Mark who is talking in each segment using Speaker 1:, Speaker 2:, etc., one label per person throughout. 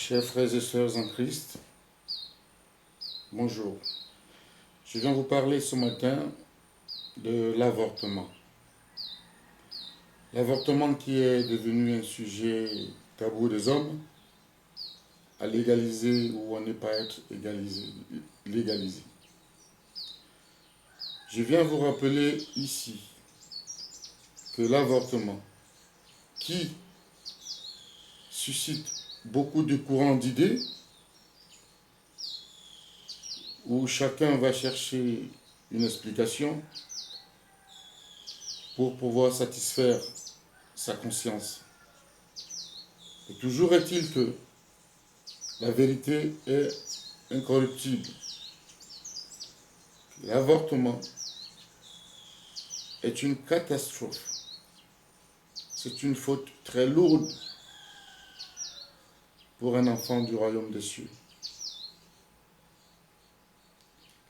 Speaker 1: Chers frères et sœurs en Christ, bonjour. Je viens vous parler ce matin de l'avortement. L'avortement qui est devenu un sujet tabou des hommes, à légaliser ou à ne pas être légalisé. Je viens vous rappeler ici que l'avortement, qui suscite beaucoup de courants d'idées, où chacun va chercher une explication pour pouvoir satisfaire sa conscience. Et toujours est-il que la vérité est incorruptible. L'avortement est une catastrophe. C'est une faute très lourde pour un enfant du royaume des cieux.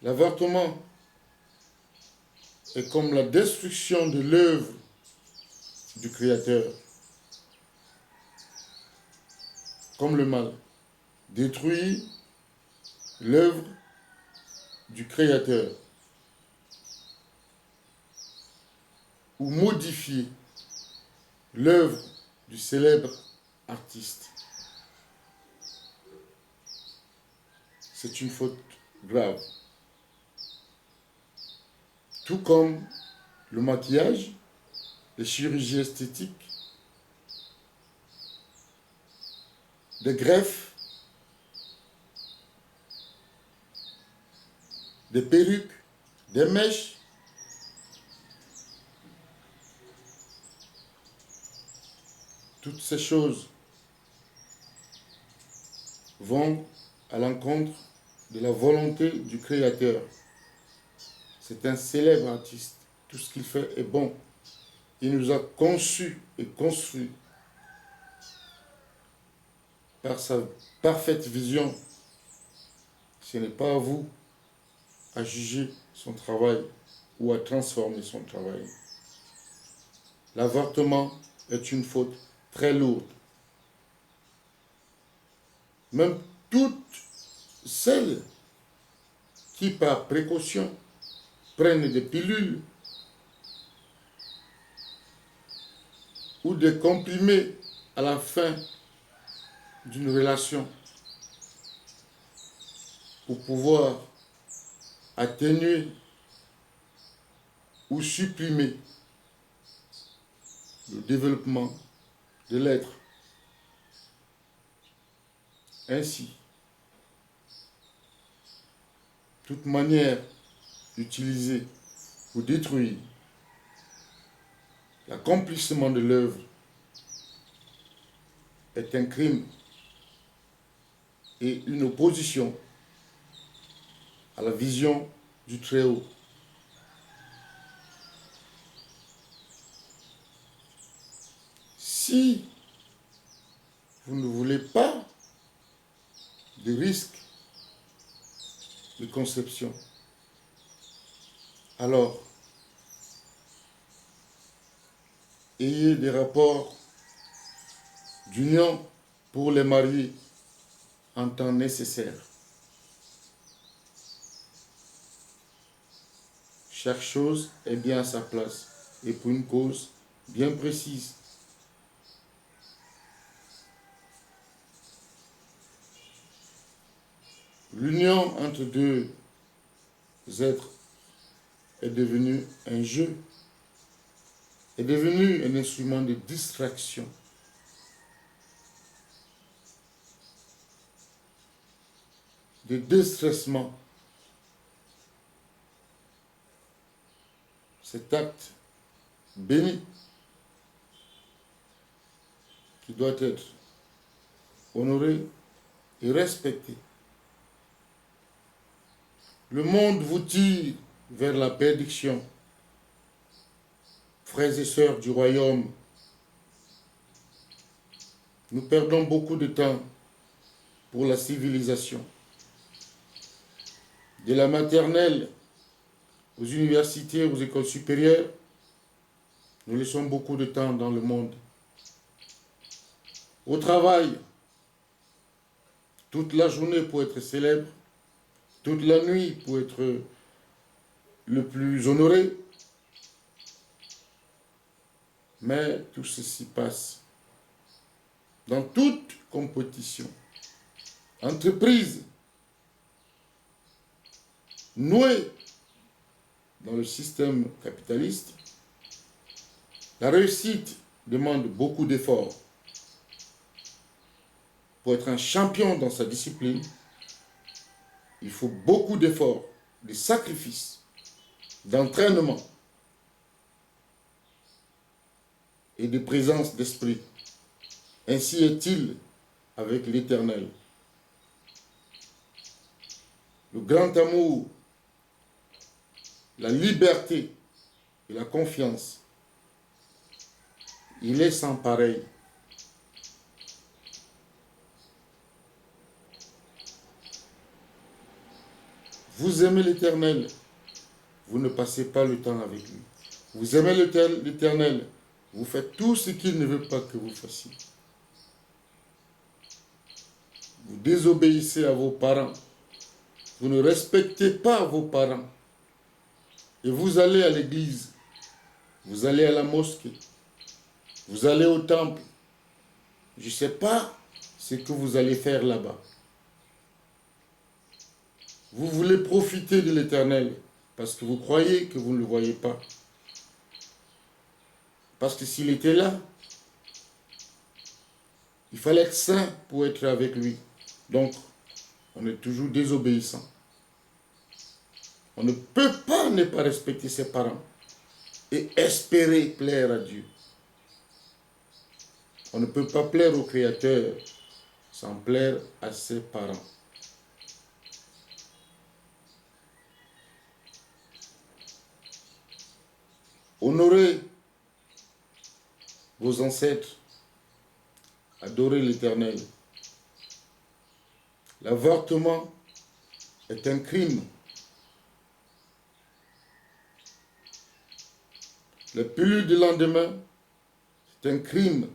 Speaker 1: L'avortement est comme la destruction de l'œuvre du Créateur, comme le mal détruit l'œuvre du Créateur ou modifier l'œuvre du célèbre artiste. C'est une faute grave. Tout comme le maquillage, les chirurgies esthétiques, des greffes, des perruques, des mèches, toutes ces choses vont à l'encontre de la volonté du Créateur. C'est un célèbre artiste. Tout ce qu'il fait est bon. Il nous a conçus et construits par sa parfaite vision. Ce n'est pas à vous à juger son travail ou à transformer son travail. L'avortement est une faute très lourde. Même toutes celles qui, par précaution, prennent des pilules ou des comprimés à la fin d'une relation pour pouvoir atténuer ou supprimer le développement de l'être. Ainsi, toute manière utilisée pour détruire l'accomplissement de l'œuvre est un crime et une opposition à la vision du Très-Haut. Si vous ne voulez pas de risque de conception, alors ayez des rapports d'union pour les mariés en temps nécessaire. Chaque chose est bien à sa place et pour une cause bien précise. L'union entre deux êtres est devenue un jeu, est devenue un instrument de distraction. De déstressement. Cet acte béni qui doit être honoré et respecté. Le monde vous tire vers la perdition. Frères et sœurs du royaume, nous perdons beaucoup de temps pour la civilisation. De la maternelle aux universités, aux écoles supérieures, nous laissons beaucoup de temps dans le monde. Au travail, toute la journée pour être célèbre, toute la nuit pour être le plus honoré. Mais tout ceci passe. Dans toute compétition, entreprise, nouée dans le système capitaliste, la réussite demande beaucoup d'efforts. Pour être un champion dans sa discipline, il faut beaucoup d'efforts, de sacrifices, d'entraînement et de présence d'esprit. Ainsi est-il avec l'Éternel. Le grand amour, la liberté et la confiance, il est sans pareil. Vous aimez l'Éternel, vous ne passez pas le temps avec lui. Vous aimez l'Éternel, vous faites tout ce qu'il ne veut pas que vous fassiez. Vous désobéissez à vos parents. Vous ne respectez pas vos parents. Et vous allez à l'église. Vous allez à la mosquée. Vous allez au temple. Je ne sais pas ce que vous allez faire là-bas. Vous voulez profiter de l'Éternel parce que vous croyez que vous ne le voyez pas. Parce que s'il était là, il fallait être saint pour être avec lui. Donc, on est toujours désobéissant. On ne peut pas ne pas respecter ses parents et espérer plaire à Dieu. On ne peut pas plaire au Créateur sans plaire à ses parents. Honorez vos ancêtres, adorez l'Éternel. L'avortement est un crime. La pilule du lendemain, c'est un crime.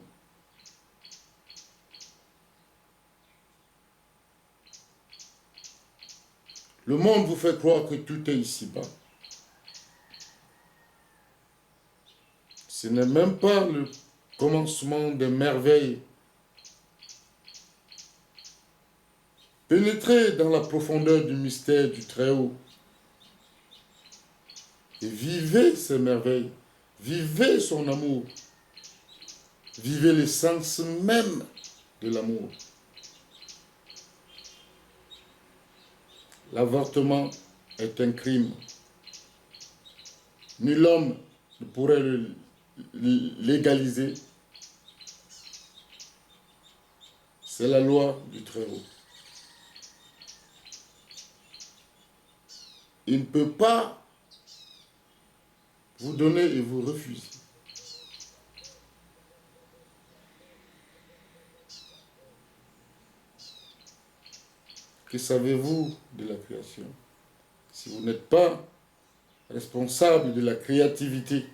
Speaker 1: Le monde vous fait croire que tout est ici-bas. Ce n'est même pas le commencement des merveilles. Pénétrez dans la profondeur du mystère du Très-Haut et vivez ces merveilles. Vivez son amour. Vivez l'essence même de l'amour. L'avortement est un crime. Nul homme ne pourrait le légaliser. C'est la loi du Très-Haut. Il ne peut pas vous donner et vous refuser. Que savez-vous de la création? Si vous n'êtes pas responsable de la créativité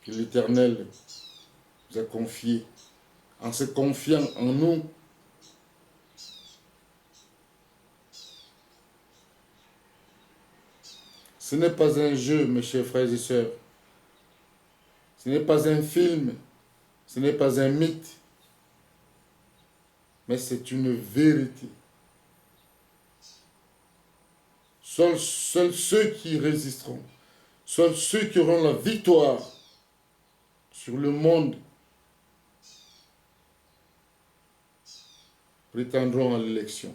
Speaker 1: que l'Éternel vous a confiée, en se confiant en nous, ce n'est pas un jeu, mes chers frères et sœurs. Ce n'est pas un film. Ce n'est pas un mythe. Mais c'est une vérité. Seuls ceux qui résisteront, seuls ceux qui auront la victoire sur le monde prétendront à l'élection.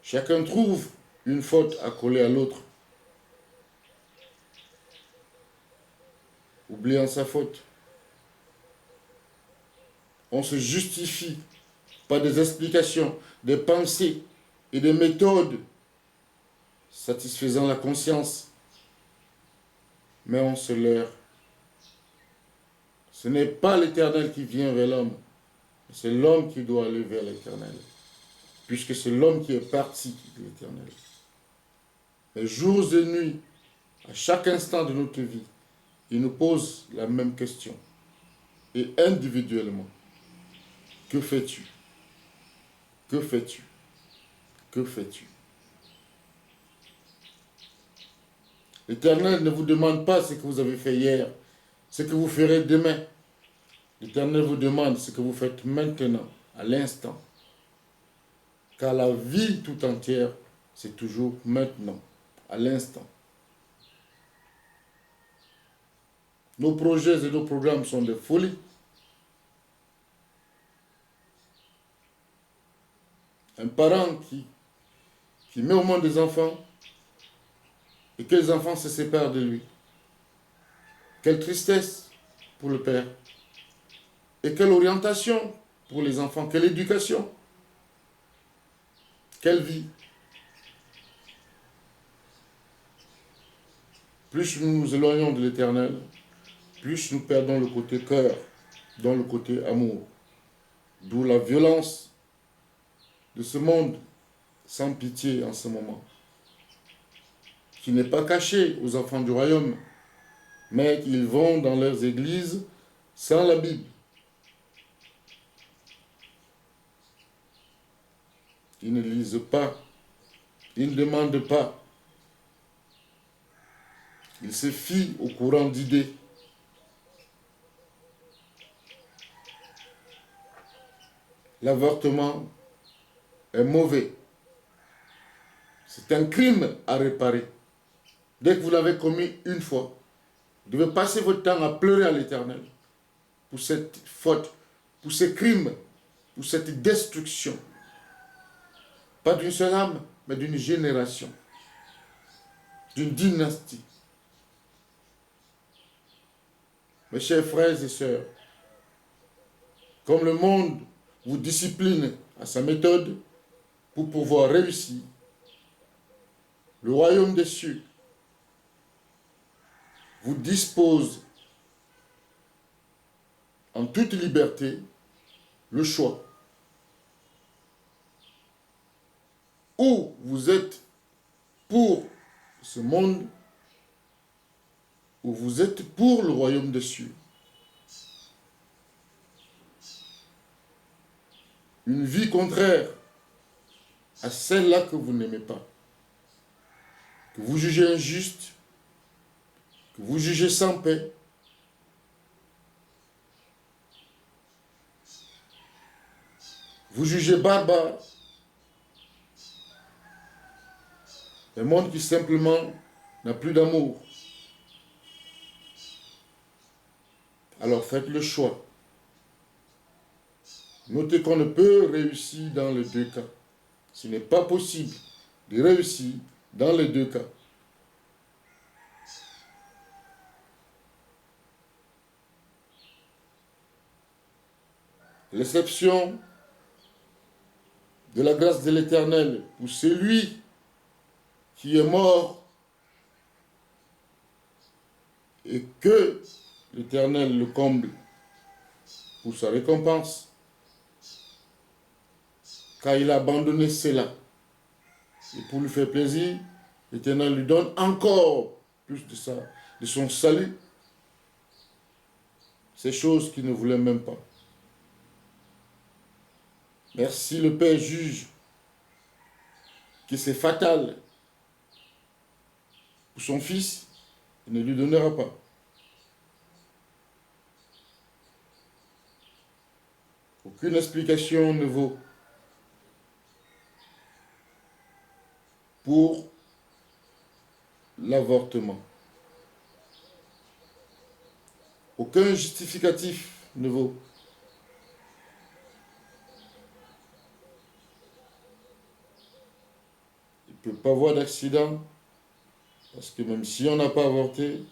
Speaker 1: Chacun trouve une faute à coller à l'autre, oubliant sa faute. On se justifie par des explications, des pensées et des méthodes satisfaisant la conscience. Mais on se leurre. Ce n'est pas l'Éternel qui vient vers l'homme, c'est l'homme qui doit aller vers l'Éternel, puisque c'est l'homme qui est parti de l'Éternel. Et jours et nuits, à chaque instant de notre vie, il nous pose la même question. et individuellement. Que fais-tu? Que fais-tu? Que fais-tu? L'Éternel ne vous demande pas ce que vous avez fait hier, ce que vous ferez demain. L'Éternel vous demande ce que vous faites maintenant, à l'instant. Car la vie tout entière, c'est toujours maintenant, à l'instant. Nos projets et nos programmes sont des folies. Un parent qui met au monde des enfants et que les enfants se séparent de lui. Quelle tristesse pour le père. Et quelle orientation pour les enfants. Quelle éducation. Quelle vie. Plus nous nous éloignons de l'Éternel, plus nous perdons le côté cœur, dans le côté amour. D'où la violence de ce monde sans pitié en ce moment, qui n'est pas caché aux enfants du royaume, mais qu'ils vont dans leurs églises sans la Bible. Ils ne lisent pas, ils ne demandent pas. Ils se fient au courant d'idées. L'avortement est mauvais. C'est un crime à réparer. Dès que vous l'avez commis une fois, vous devez passer votre temps à pleurer à l'Éternel pour cette faute, pour ces crimes, pour cette destruction. Pas d'une seule âme, mais d'une génération, d'une dynastie. Mes chers frères et sœurs, comme le monde vous discipline à sa méthode pour pouvoir réussir, le royaume des cieux vous dispose en toute liberté le choix. Ou vous êtes pour ce monde, ou vous êtes pour le royaume des cieux. Une vie contraire à celle-là que vous n'aimez pas, que vous jugez injuste, que vous jugez sans paix, vous jugez barbare, un monde qui simplement n'a plus d'amour. Alors faites le choix. Notez qu'on ne peut réussir dans les deux cas. Ce n'est pas possible de réussir dans les deux cas. L'exception de la grâce de l'Éternel pour celui qui est mort et que l'Éternel le comble pour sa récompense, car il a abandonné cela. Et pour lui faire plaisir, l'Éternel lui donne encore plus de son salut, ces choses qu'il ne voulait même pas. Merci, le Père juge que c'est fatal pour son fils, il ne lui donnera pas. Aucune explication ne vaut pour l'avortement. Aucun justificatif ne vaut. Il ne peut pas avoir d'accident, parce que même si on n'a pas avorté,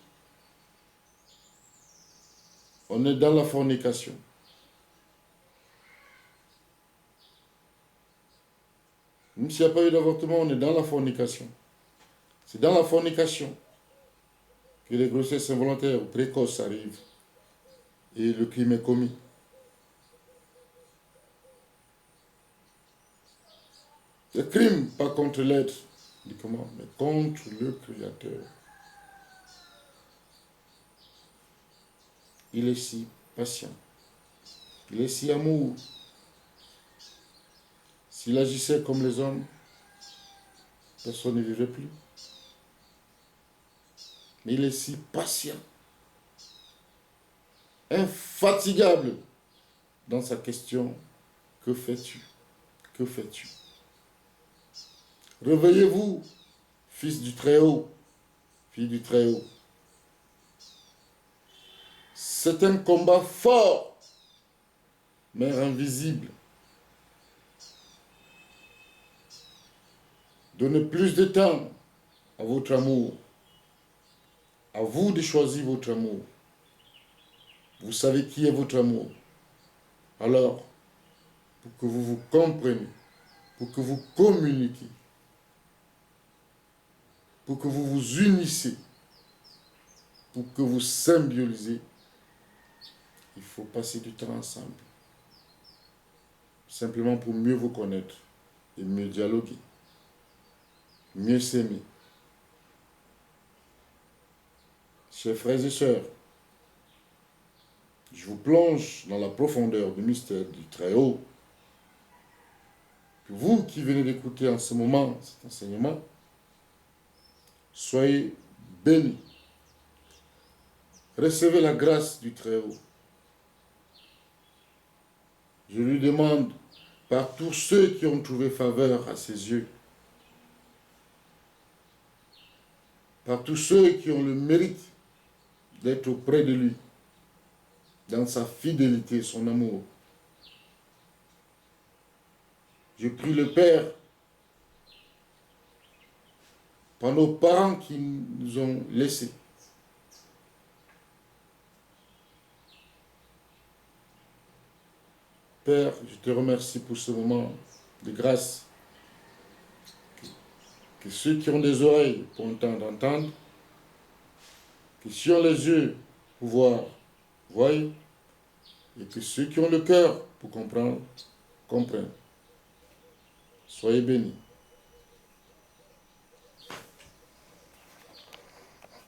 Speaker 1: on est dans la fornication. Même s'il n'y a pas eu d'avortement, on est dans la fornication. C'est dans la fornication que les grossesses involontaires ou précoces arrivent et le crime est commis. Le crime, pas contre l'être, uniquement, mais contre le Créateur. Il est si patient. Il est si amour. S'il agissait comme les hommes, personne ne vivrait plus. Mais il est si patient, infatigable dans sa question. Que fais-tu? Que fais-tu? Réveillez-vous, fils du Très-Haut, fille du Très-Haut. C'est un combat fort, mais invisible. Donnez plus de temps à votre amour. À vous de choisir votre amour. Vous savez qui est votre amour. Alors, pour que vous vous compreniez, pour que vous communiquiez, pour que vous vous unissez, pour que vous symbiolisez, il faut passer du temps ensemble. Simplement pour mieux vous connaître et mieux dialoguer, mieux s'aimer. Chers frères et sœurs, je vous plonge dans la profondeur du mystère du Très-Haut. Vous qui venez d'écouter en ce moment cet enseignement, soyez bénis. Recevez la grâce du Très-Haut. Je lui demande, par tous ceux qui ont trouvé faveur à ses yeux, par tous ceux qui ont le mérite d'être auprès de lui, dans sa fidélité, son amour. Je prie le Père, par nos parents qui nous ont laissés. Père, je te remercie pour ce moment de grâce. Que ceux qui ont des oreilles pour entendre, que ceux qui ont les yeux pour voir, voient, et que ceux qui ont le cœur pour comprendre, comprennent. Soyez bénis.